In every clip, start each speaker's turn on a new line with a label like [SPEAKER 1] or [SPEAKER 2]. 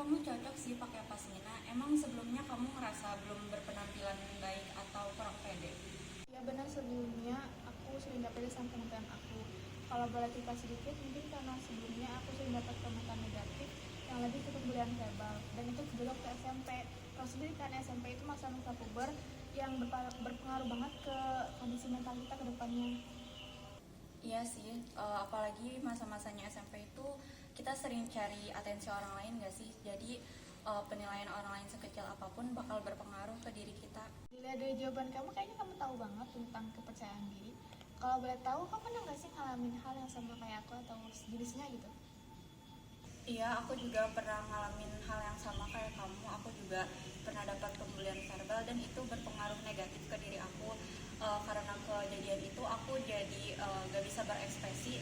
[SPEAKER 1] kamu cocok sih pakai pasmina. Emang sebelumnya kamu ngerasa belum berpenampilan baik atau kurang pede?
[SPEAKER 2] Ya benar, sebelumnya aku sering dapat sama penampilan aku. Kalau boleh cerita sedikit, mungkin karena sebelumnya aku sering dapat komentar negatif yang lebih ke pemberian verbal, dan itu juga ke SMP. Kalau sendiri kan SMP itu masa-masa puber yang berpengaruh banget ke kondisi mental kita ke depannya.
[SPEAKER 1] Iya sih, apalagi masa-masanya SMP itu kita sering cari atensi orang lain gak sih? Jadi penilaian orang lain sekecil apapun bakal berpengaruh ke diri kita.
[SPEAKER 2] Dilihat dari jawaban kamu, kayaknya kamu tahu banget tentang kepercayaan diri. Kalau boleh tahu, kamu pernah nggak sih ngalamin hal yang sama kayak aku atau jenisnya gitu?
[SPEAKER 1] Iya, aku juga pernah ngalamin hal yang sama kayak kamu. Aku juga pernah dapat pembulian verbal dan itu berpengaruh negatif ke diri aku. Karena kejadian itu aku jadi gak bisa berekspresi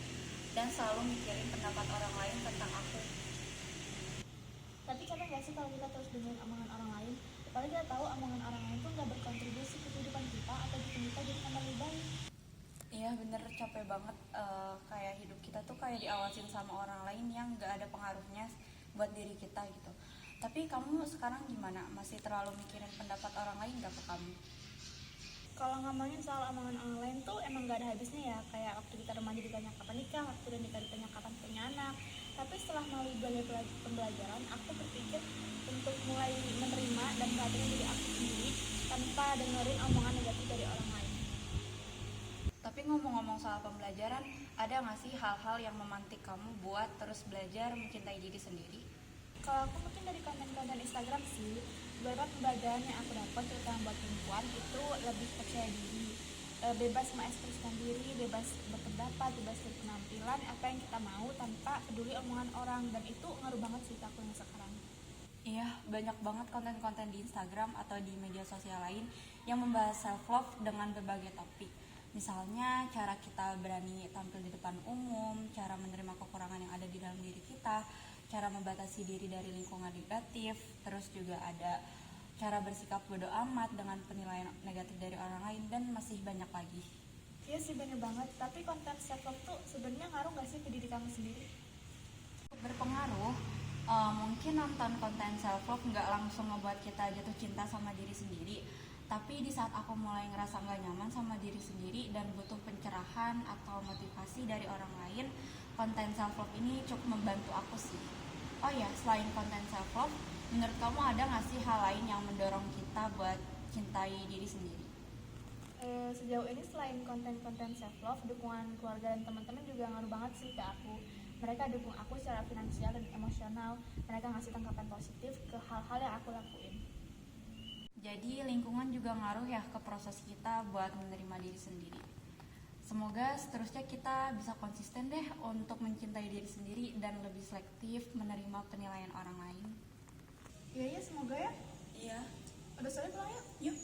[SPEAKER 1] dan selalu mikirin pendapat orang lain tentang aku.
[SPEAKER 2] Tapi capek nggak sih kalau kita terus dengerin omongan orang lain? Apalagi kita tahu omongan orang lain tuh nggak berkontribusi ke kehidupan kita atau bikin kita jadi tambah lebih baik.
[SPEAKER 1] Iya bener, capek banget. Kayak hidup kita tuh kayak diawasin sama orang lain yang gak ada pengaruhnya buat diri kita gitu. Tapi kamu sekarang gimana? Masih terlalu mikirin pendapat orang lain gak ke kamu?
[SPEAKER 2] Kalau ngomongin soal omongan orang lain tuh emang gak ada habisnya ya. Kayak waktu kita remaja ditanya kapan nikah, waktu udah nikah ditanya kapan punya anak. Tapi setelah melalui berbagai pembelajaran, aku berpikir untuk mulai menerima dan perhatikan diri aku sendiri tanpa dengerin omongan negatif dari orang lain.
[SPEAKER 1] Tapi ngomong-ngomong soal pembelajaran, ada gak sih hal-hal yang memantik kamu buat terus belajar mencintai diri sendiri?
[SPEAKER 2] Kalau aku mungkin dari konten-konten Instagram sih, beberapa pembelajaran yang aku dapat terutama buat perempuan itu lebih percaya diri, bebas mengekspresikan diri, bebas berpendapat, bebas berpenampilan apa yang kita mau tanpa peduli omongan orang, dan itu ngaruh banget sih ke aku yang sekarang.
[SPEAKER 1] Iya, banyak banget konten-konten di Instagram atau di media sosial lain yang membahas self-love dengan berbagai topik. Misalnya, cara kita berani tampil di depan umum, cara menerima kekurangan yang ada di dalam diri kita, cara membatasi diri dari lingkungan negatif, terus juga ada cara bersikap bodo amat dengan penilaian negatif dari orang lain, dan masih banyak lagi.
[SPEAKER 2] Iya sih, bener banget, tapi konten self love tuh sebenarnya ngaruh gak sih ke diri kamu sendiri?
[SPEAKER 1] Berpengaruh. Mungkin nonton konten self love nggak langsung ngebuat kita jatuh cinta sama diri sendiri, tapi di saat aku mulai ngerasa nggak nyaman sama diri sendiri dan butuh pencerahan atau motivasi dari orang lain, konten self love ini cukup membantu aku sih. Oh ya, selain konten self love, menurut kamu ada nggak sih hal lain yang mendorong kita buat cintai diri sendiri?
[SPEAKER 2] Sejauh ini selain konten-konten self love, dukungan keluarga dan teman-teman juga ngaruh banget sih ke aku. Mereka dukung aku secara finansial dan emosional. Mereka ngasih tanggapan positif ke hal-hal yang aku lakuin.
[SPEAKER 1] Jadi lingkungan juga ngaruh ya ke proses kita buat menerima diri sendiri. Semoga seterusnya kita bisa konsisten deh untuk mencintai diri sendiri dan lebih selektif menerima penilaian orang lain.
[SPEAKER 2] Iya, semoga ya.
[SPEAKER 1] Iya,
[SPEAKER 2] Udah sore pulang yuk.
[SPEAKER 1] yuk.